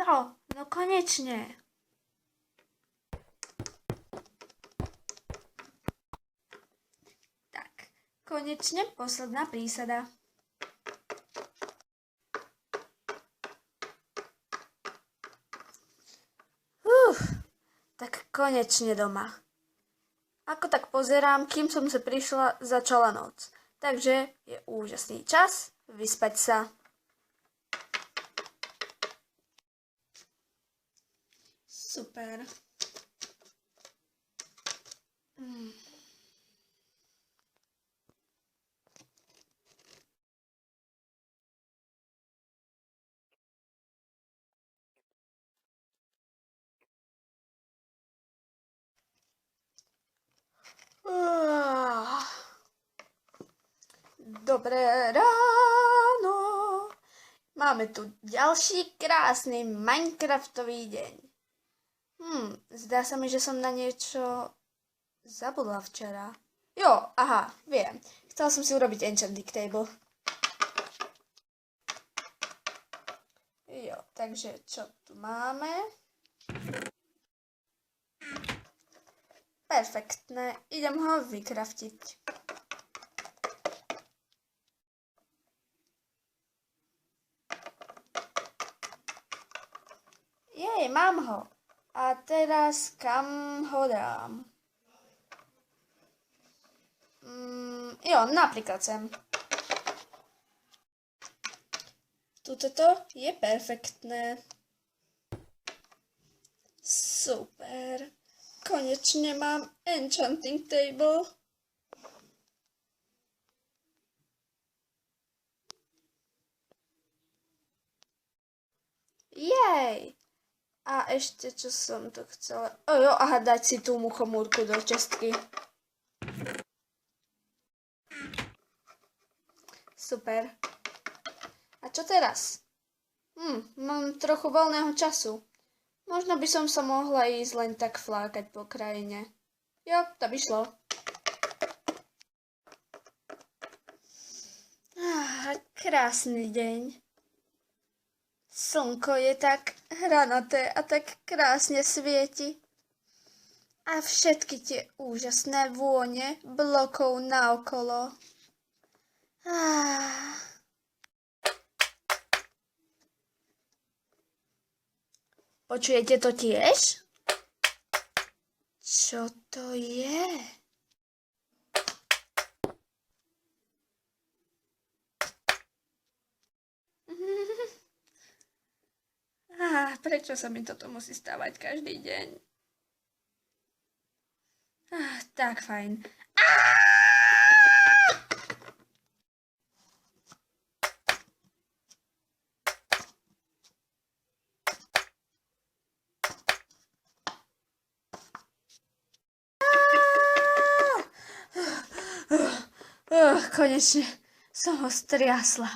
no konečne. Tak, konečne posledná prísada. Tak konečne doma. Ako tak pozerám, kým som sa prišla, začala noc. Takže je úžasný čas vyspať sa. Super. Dobré ráno. Máme tu ďalší krásny Minecraftový deň. Zdá sa mi, že som na niečo zabudla včera. Jo, aha, viem. Chcela som si urobiť enchanting table. Jo, takže čo tu máme? Perfektné, idem ho vykraftiť. Jej, mám ho. A teraz kam ho dám? Jo, napríklad sem. Tuto je perfektné. Super. Konečne mám enchanting table. Jej! A ešte, čo som tu chcela... Jo, aha, dať si tú muchomúrku do čestky. Super. A čo teraz? Mám trochu voľného času. Možno by som sa mohla ísť len tak flákať po krajine. Jo, to by šlo. Krásny deň. Slnko je tak hranaté a tak krásne svieti. A všetky tie úžasné vône blokov naokolo. Počujete to tiež? Čo to je? Prečo sa mi toto musí stávať každý deň? Tak fajn. Konečne som ho striasla.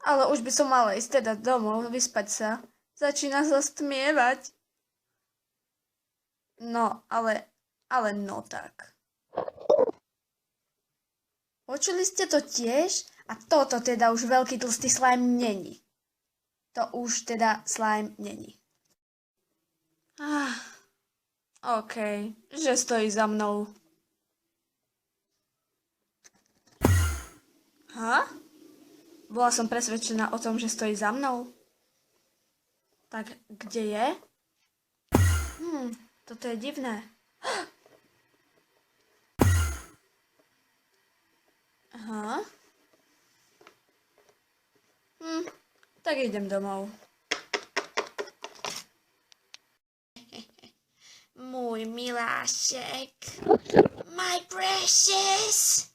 Ale už by som mala ísť teda domov, vyspať sa. Začína sa stmievať. No, ale no tak. Počuli ste to tiež? A toto teda už veľký tlstý slime není. To už teda slime není. OK, že stojí za mnou. Bola som presvedčená o tom, že stojí za mnou. Tak kde je? Toto je divné. Tak idem domov. Môj milášek. My precious.